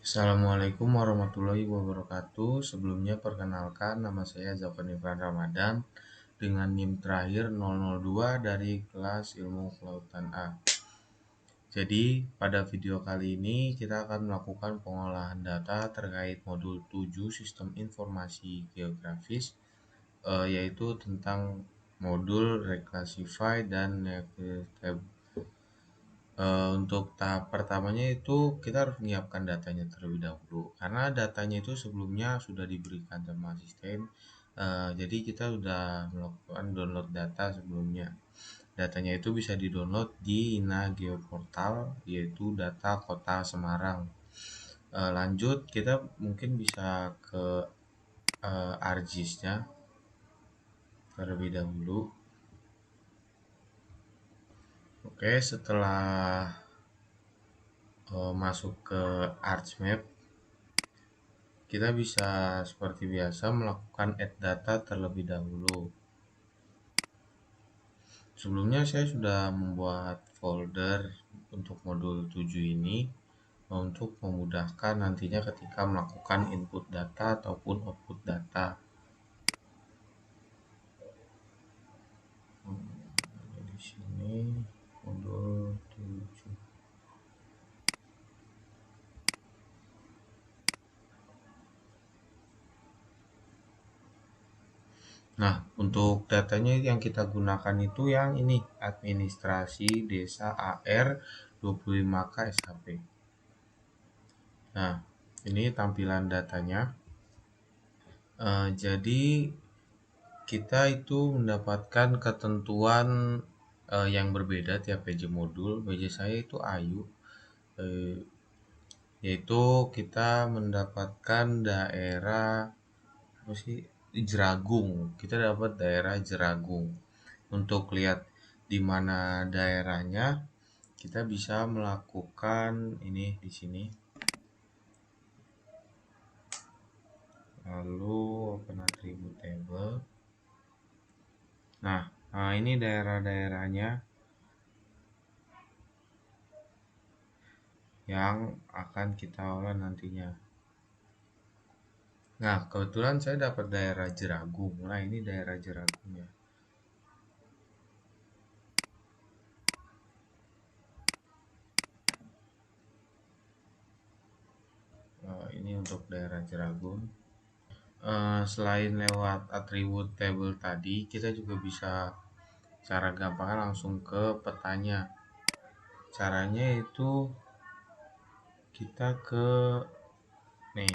Assalamualaikum warahmatullahi wabarakatuh. Sebelumnya perkenalkan nama saya Zafar Irfan Ramadan dengan NIM terakhir 002 dari kelas Ilmu Kelautan A. Jadi pada video kali ini kita akan melakukan pengolahan data terkait modul 7 Sistem Informasi Geografis, yaitu tentang modul Reclassify dan Navigable. Untuk tahap pertamanya itu kita harus menyiapkan datanya terlebih dahulu karena datanya itu sebelumnya sudah diberikan sama asisten. Jadi kita sudah melakukan download data sebelumnya. Datanya itu bisa di-download di Inageo Portal, yaitu data Kota Semarang. Lanjut kita mungkin bisa ke ArcGIS-nya terlebih dahulu. Oke, setelah masuk ke ArcMap, kita bisa seperti biasa melakukan add data terlebih dahulu. Sebelumnya saya sudah membuat folder untuk modul 7 ini untuk memudahkan nantinya ketika melakukan input data ataupun output data. Di sini modul 7. Nah, untuk datanya yang kita gunakan itu yang ini, administrasi desa AR 25K SHP. Nah, ini tampilan datanya. Jadi kita itu mendapatkan ketentuan yang berbeda tiap PJ modul. PJ saya itu Ayu, yaitu kita mendapatkan daerah apa sih, Jeragung. Kita dapat daerah Jeragung. Untuk lihat di mana daerahnya, kita bisa melakukan ini di sini. Lalu open attribute table. Nah, ini daerah-daerahnya yang akan kita olah nantinya. Nah, kebetulan saya dapat daerah Jeragung. Nah, ini daerah Jeragung ya. Ini untuk daerah Jeragung. Selain lewat atribut table tadi, kita juga bisa cara gampangnya langsung ke petanya. Caranya itu kita ke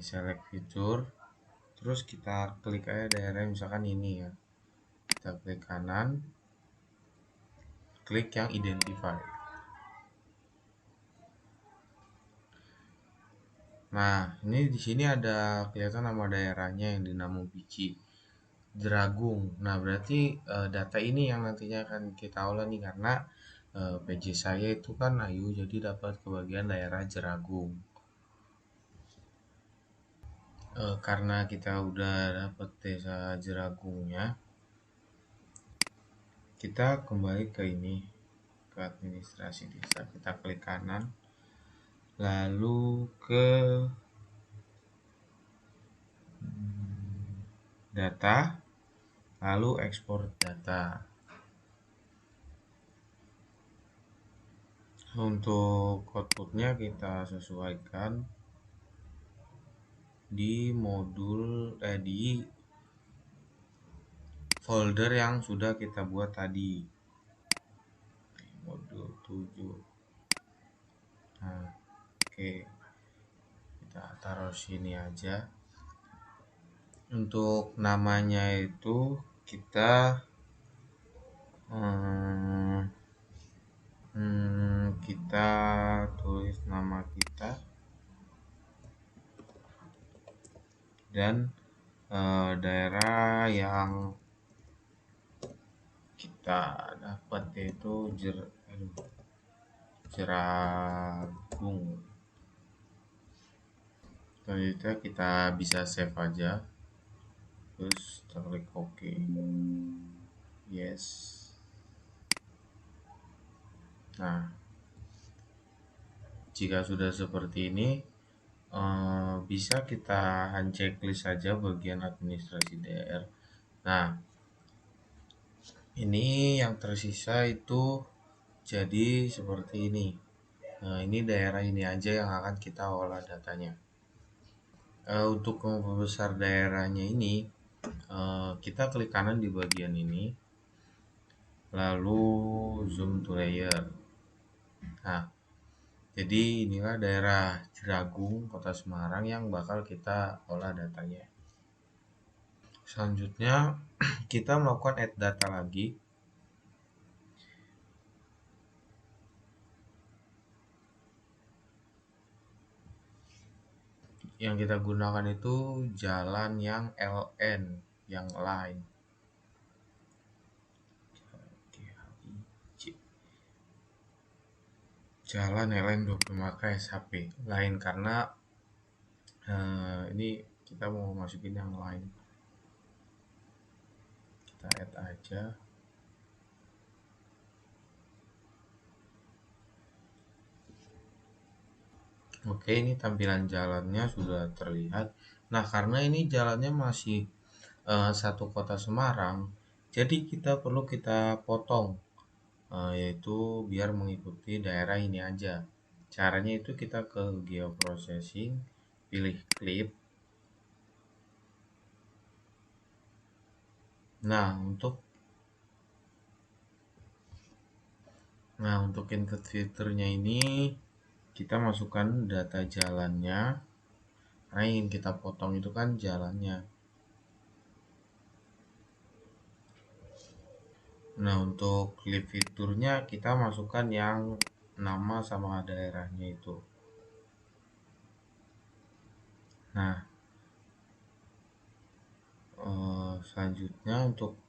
select feature, terus kita klik aja daerah misalkan ini ya. Kita klik kanan, klik yang identify. Nah, ini di sini ada kelihatan nama daerahnya yang dinamo biji Jeragung. Nah, berarti data ini yang nantinya akan kita olah nih karena PJ saya itu kan Ayu, jadi dapat kebagian daerah Jeragung. Karena kita udah dapat desa Jeragungnya, kita kembali ke ini, ke administrasi desa. Kita klik kanan, lalu ke data, lalu ekspor data. Untuk outputnya kita sesuaikan di modul di folder yang sudah kita buat tadi, modul 7. Nah, oke, kita taruh sini aja. Untuk namanya itu kita kita tulis nama kita dan daerah yang kita dapat yaitu Jeragung. Selanjutnya kita bisa save aja, terus klik OK. Yes. Nah, jika sudah seperti ini, Bisa kita unchecklist saja bagian administrasi DR. Nah, ini yang tersisa itu jadi seperti ini. Nah, ini daerah ini aja yang akan kita olah datanya. Untuk memperbesar daerahnya ini, kita klik kanan di bagian ini, lalu zoom to layer. Nah, jadi inilah daerah Jeragung, Kota Semarang yang bakal kita olah datanya. Selanjutnya kita melakukan add data lagi. Yang kita gunakan itu jalan yang LN, yang line. Jalan LN 25K SHP lain karena ini kita mau masukin yang lain. Kita add aja. Oke, ini tampilan jalannya sudah terlihat. Nah, karena ini jalannya masih satu kota Semarang, jadi kita potong, yaitu biar mengikuti daerah ini aja. Caranya itu kita ke geoprocessing, pilih clip. Nah, untuk input filternya ini kita masukkan data jalannya. Karena yang ingin kita potong itu kan jalannya. Nah, untuk clip fiturnya kita masukkan yang nama sama daerahnya itu. Nah, selanjutnya untuk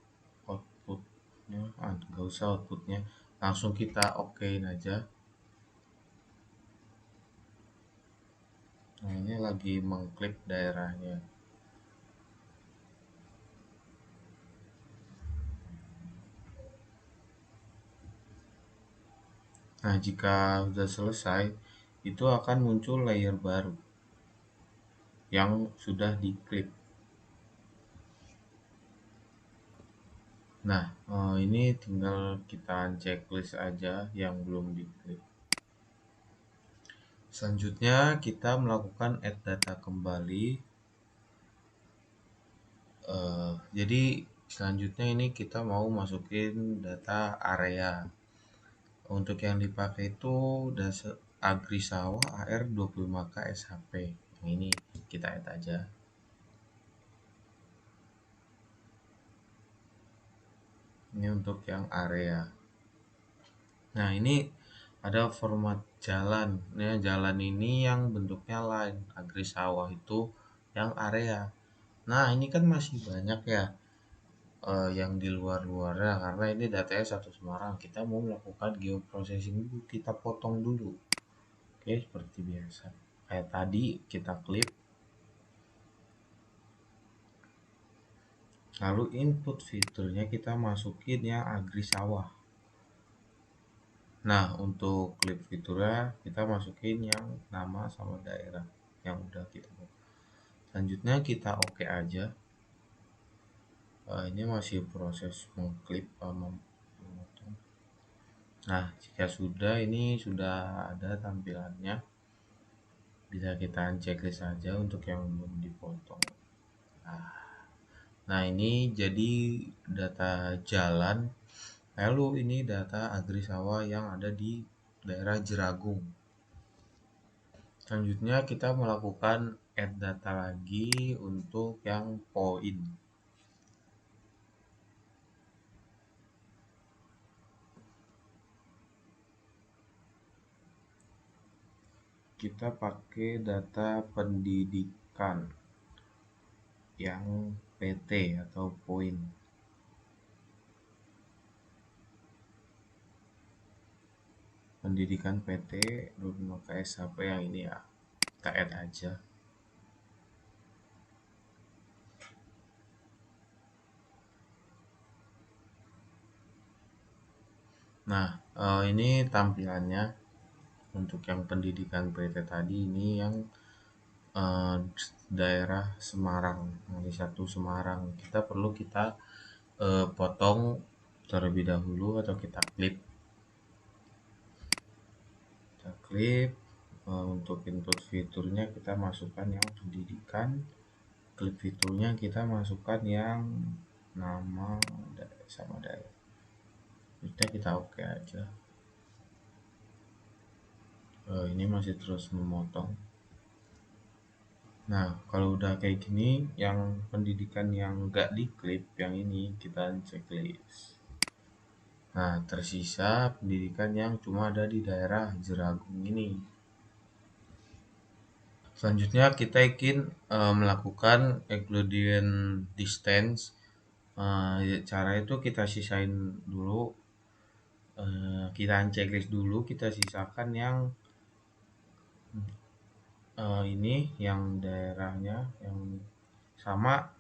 outputnya, nggak usah outputnya, langsung kita okein aja. Nah, ini lagi mengklip daerahnya. Nah, jika sudah selesai, itu akan muncul layer baru yang sudah diklip. Nah, ini tinggal kita checklist aja yang belum diklip. Selanjutnya kita melakukan add data kembali. Jadi selanjutnya ini kita mau masukin data area. Untuk yang dipakai itu dasar Agrisawa AR 25K SHP. Yang ini kita add aja. Ini untuk yang area. Nah, ini ada format jalan. Nah, jalan ini yang bentuknya line. Agrisawa itu yang area. Nah, ini kan masih banyak ya yang di luar-luarnya karena ini datanya satu Semarang. Kita mau melakukan geoprocessing dulu, kita potong dulu. Oke, seperti biasa. Kayak tadi kita klip. Lalu input fiturnya kita masukin yang Agrisawah. Nah, untuk klip fiturnya kita masukin yang nama sama daerah yang udah kita buat. Selanjutnya kita oke aja. Ini masih proses mengklip memotong. Nah, jika sudah, ini sudah ada tampilannya. Bisa kita checklist saja untuk yang belum dipotong. Nah, ini jadi data jalan. Lalu ini data agrisawah yang ada di daerah Jeragung. Selanjutnya kita melakukan add data lagi untuk yang poin. Kita pakai data pendidikan yang PT atau poin. Pendidikan PT 25 KSHP yang ini ya. Kita add aja. Nah, ini tampilannya untuk yang pendidikan PT tadi ini yang eh, daerah Semarang, yang di satu Semarang. Kita potong terlebih dahulu atau kita klip untuk input fiturnya kita masukkan yang pendidikan, klip fiturnya kita masukkan yang nama sama daerah. Kita oke aja. Ini masih terus memotong. Nah, kalau udah kayak gini, yang pendidikan yang nggak diklip, yang ini kita checklist. Nah, tersisa pendidikan yang cuma ada di daerah Jeragung ini. Selanjutnya kita ingin melakukan Euclidean distance. Cara itu kita sisain dulu, kita checklist dulu, kita sisakan yang ini, yang daerahnya yang sama,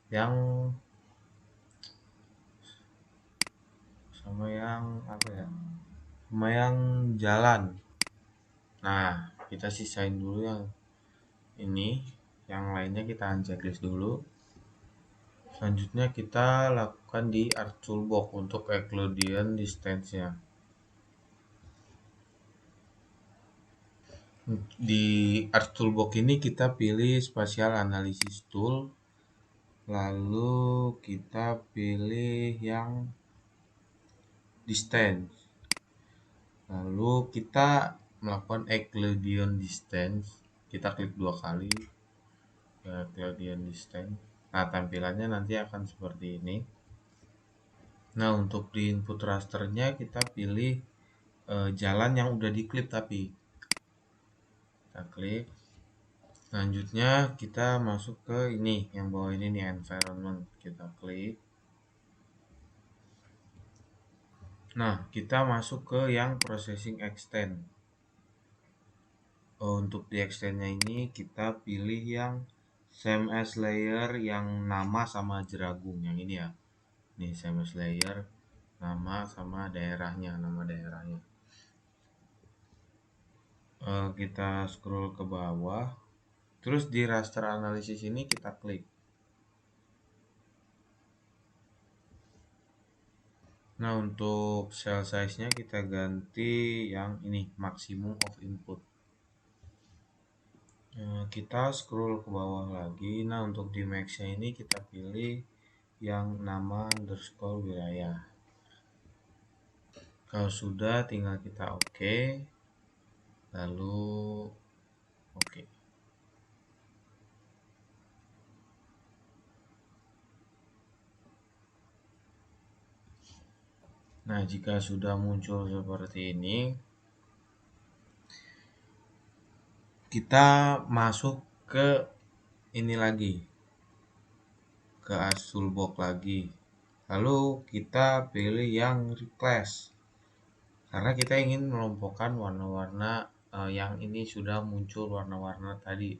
yang apa ya? Sama yang jalan. Nah, kita sisain dulu yang ini, yang lainnya kita unchecklist dulu. Selanjutnya kita lakukan di Art Toolbox untuk Euclidean distance-nya. Di Art Toolbox ini kita pilih Spatial Analysis Tool, lalu kita pilih yang distance, lalu kita melakukan Euclidean distance, kita klik 2 kali Euclidean distance. Nah, tampilannya nanti akan seperti ini. Nah, untuk di input rasternya kita pilih jalan yang udah diklip, tapi kita klik. Selanjutnya kita masuk ke ini, yang bawah ini nih, environment, kita klik. Nah, kita masuk ke yang processing extend. Untuk di extendnya ini kita pilih yang same as layer yang nama sama Jeragung, yang ini ya. Nih, same as layer, nama sama daerahnya, nama daerahnya. Kita scroll ke bawah, terus di raster analysis ini kita klik. Nah, untuk cell size-nya kita ganti yang ini, maximum of input. Kita scroll ke bawah lagi. Nah, untuk di max-nya ini kita pilih yang nama underscore wilayah. Kalau sudah, tinggal kita oke. Lalu oke. Nah, jika sudah muncul seperti ini, kita masuk ke ini lagi, ke Art Toolbox lagi. Lalu kita pilih yang reclass, karena kita ingin melumpuhkan warna-warna yang ini sudah muncul warna-warna tadi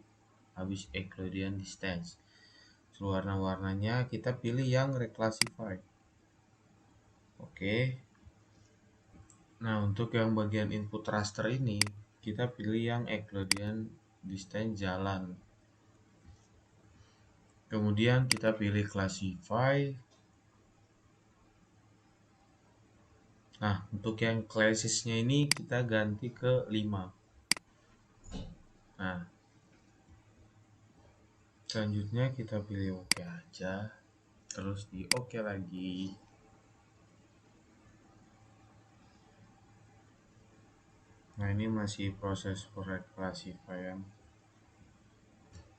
habis Euclidean distance. Warna-warnanya kita pilih yang reclassify. Oke. Nah, untuk yang bagian input raster ini kita pilih yang Euclidean distance jalan. Kemudian kita pilih classify. Nah, untuk yang classesnya ini kita ganti ke 5. Nah, selanjutnya kita pilih oke aja, terus di oke lagi. Nah, ini masih proses reclassify-an.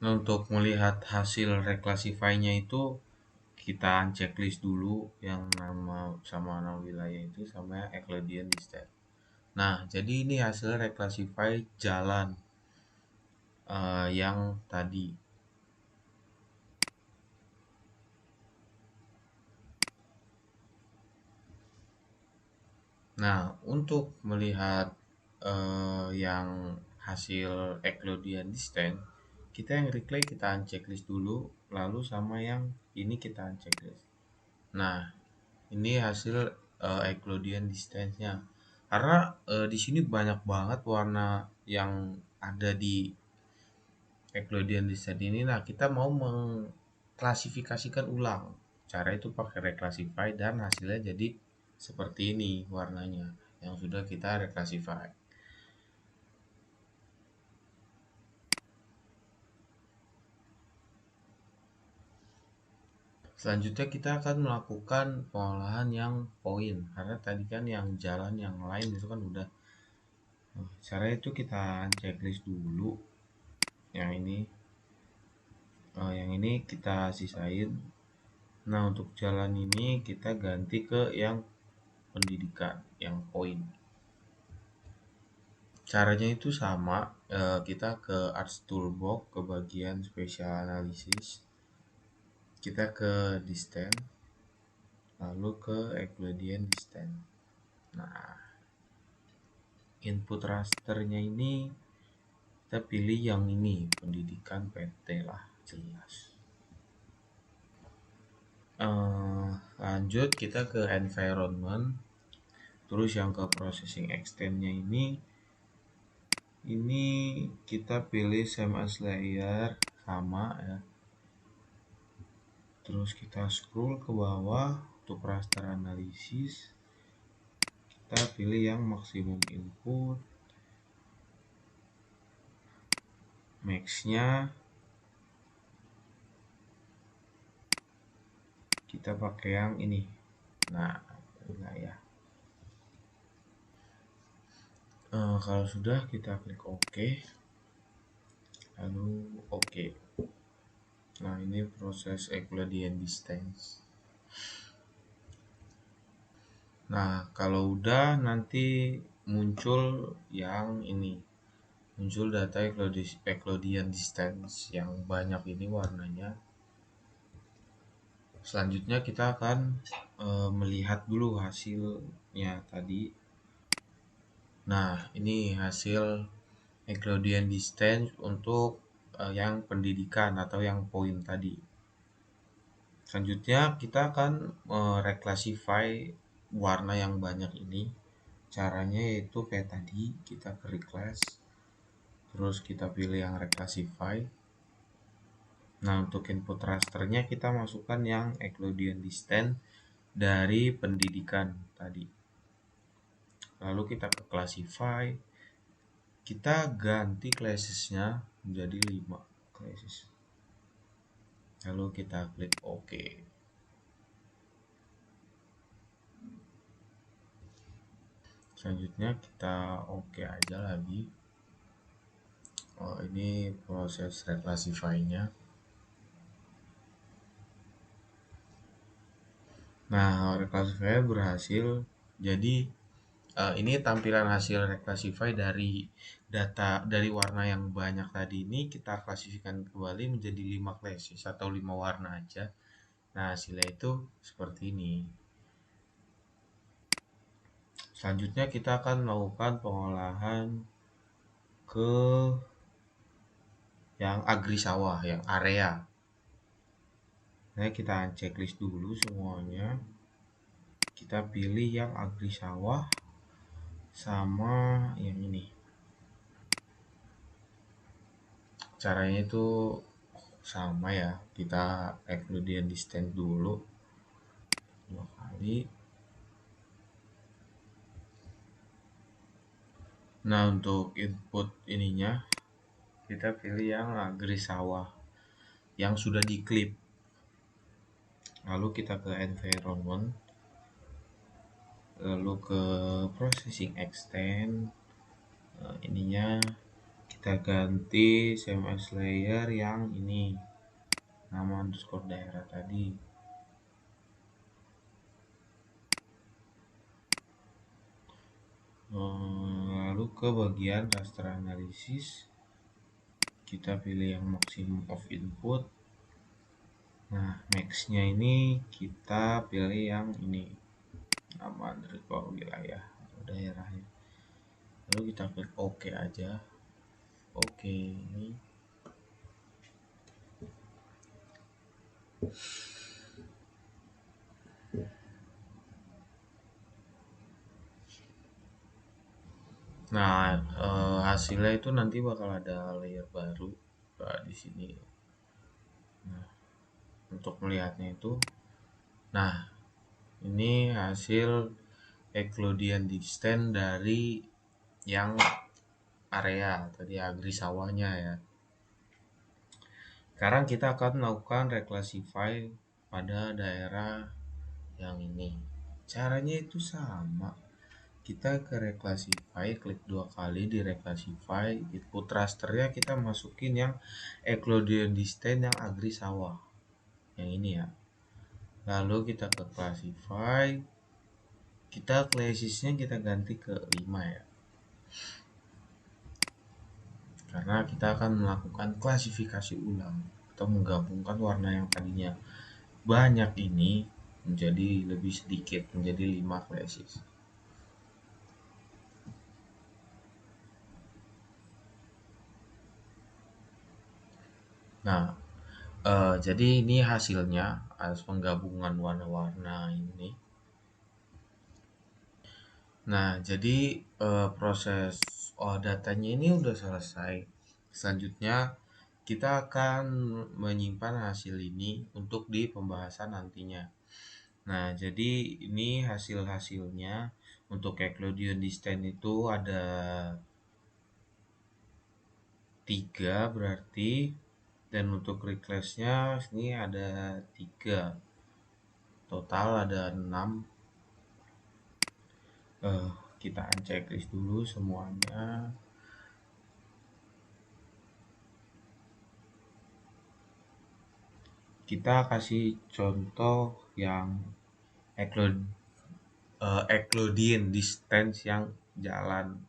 Nah, untuk melihat hasil reclassify-nya itu kita checklist dulu yang nama sama nama wilayah itu sama Euclidean distance. Nah, jadi ini hasil reclassify jalan yang tadi. Nah, untuk melihat yang hasil Euclidean distance, kita yang reclaim kita unchecklist dulu, lalu sama yang ini kita unchecklist. Nah, ini hasil Euclidean distance-nya. Karena di sini banyak banget warna yang ada di Euclidean distance ini, nah kita mau mengklasifikasikan ulang. Cara itu pakai reclassify dan hasilnya jadi seperti ini warnanya yang sudah kita reclassify. Selanjutnya kita akan melakukan pengolahan yang poin, karena tadi kan yang jalan yang lain itu kan udah. Cara itu kita checklist dulu. Yang ini kita sisain. Nah, untuk jalan ini kita ganti ke yang pendidikan, yang poin. Caranya itu sama, kita ke Arts Toolbox, ke bagian Special Analysis, kita ke Distance, lalu ke Euclidean Distance. Nah, input rasternya ini kita pilih yang ini, pendidikan PT lah, jelas. Lanjut kita ke environment, terus yang ke processing extendnya ini kita pilih same as layer, sama ya. Terus kita scroll ke bawah untuk raster analisis, kita pilih yang maksimum input, max-nya kita pakai yang ini. Nah, ya. Kalau sudah kita klik OK, lalu OK. Nah, ini proses Euclidean distance. Nah, kalau udah nanti muncul yang ini, muncul data Euclidean distance yang banyak ini warnanya. Selanjutnya kita akan melihat dulu hasilnya tadi. Nah, ini hasil Euclidean distance untuk yang pendidikan atau yang poin tadi. Selanjutnya kita akan reclassify warna yang banyak ini. Caranya yaitu kayak tadi, kita ke reclass, terus kita pilih yang reclassify. Nah, untuk input rasternya kita masukkan yang Euclidean distance dari pendidikan tadi. Lalu kita ke classify, kita ganti classesnya menjadi 5 classes. Lalu kita klik OK. Selanjutnya kita OK aja lagi. Ini proses reclassify-nya. Nah, reclassify berhasil. Jadi ini tampilan hasil reclassify dari data dari warna yang banyak tadi ini kita klasifikasikan kembali menjadi 5 classes atau 5 warna aja. Nah, hasilnya itu seperti ini. Selanjutnya kita akan melakukan pengolahan ke yang agri sawah, yang area. Nah, kita checklist dulu semuanya. Kita pilih yang agri sawah sama yang ini. Caranya itu sama ya, kita Euclidean distance dulu 2 kali. Nah, untuk input ininya kita pilih yang agri sawah yang sudah diklip. Lalu kita ke environment, lalu ke processing extend. Ininya kita ganti same as layer yang ini, nama underscore daerah tadi. Lalu ke bagian raster analisis, kita pilih yang maximum of input. Nah, max-nya ini kita pilih yang ini, nama underscore wilayah atau daerahnya. Lalu kita klik OK aja. OK ini. Nah, hasilnya itu nanti bakal ada layer baru. Nah, di sini. Nah, untuk melihatnya itu, nah ini hasil Euclidean distance dari yang area tadi agri sawahnya ya. Sekarang kita akan melakukan reclassify pada daerah yang ini. Caranya itu sama. Kita ke reclassify, klik 2 kali di reclassify, input rasternya kita masukin yang Euclidean distance yang agri sawah. Yang ini ya. Lalu kita ke classify, kita classisnya kita ganti ke 5 ya. Karena kita akan melakukan klasifikasi ulang atau menggabungkan warna yang tadinya banyak ini menjadi lebih sedikit, menjadi 5 classes. Nah, jadi ini hasilnya atas penggabungan warna-warna ini. Nah, jadi proses datanya ini udah selesai. Selanjutnya kita akan menyimpan hasil ini untuk di pembahasan nantinya. Nah, jadi ini hasil-hasilnya untuk Euclidean distance itu ada 3 berarti, dan untuk reclassnya ini ada 3. Total ada 6. Kita unchecklist dulu semuanya. Kita kasih contoh yang Euclidean distance yang jalan.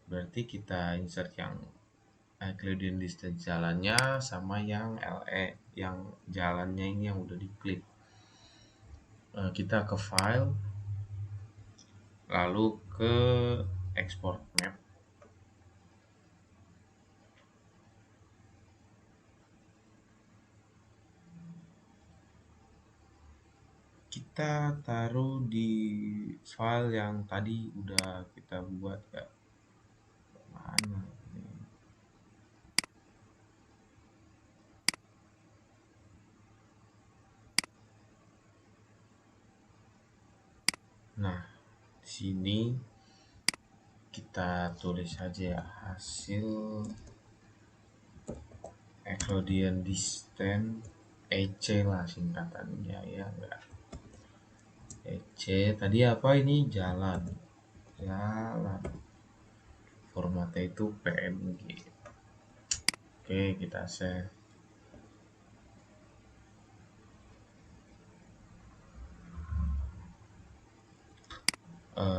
Berarti kita insert yang Euclidean distance jalannya sama yang LE yang jalannya ini yang udah diklik. Kita ke file, lalu ke export map. Kita taruh di file yang tadi udah kita buat ya. Mana ini? Nah, di sini kita tulis saja ya, hasil Euclidean distance EC lah singkatannya ya enggak. EC tadi apa ini? Jalan. Formatnya itu PNG. Oke, kita save.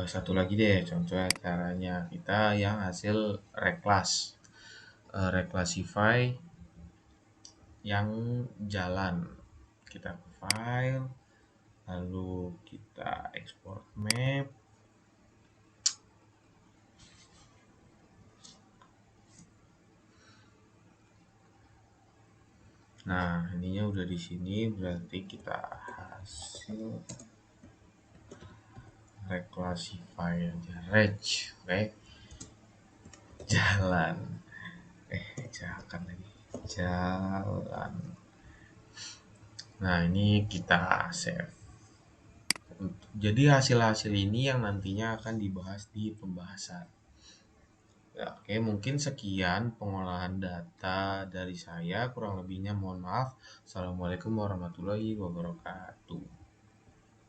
Satu lagi deh contohnya caranya kita yang hasil reclass, reclassify yang jalan. Kita ke file, lalu kita export map. Nah, ininya udah di sini, berarti kita hasil reclassify aja, oke. Jalan. Jangan lagi. Jalan. Nah, ini kita save. Jadi hasil-hasil ini yang nantinya akan dibahas di pembahasan. Ya, oke, mungkin sekian pengolahan data dari saya. Kurang lebihnya mohon maaf. Assalamualaikum warahmatullahi wabarakatuh.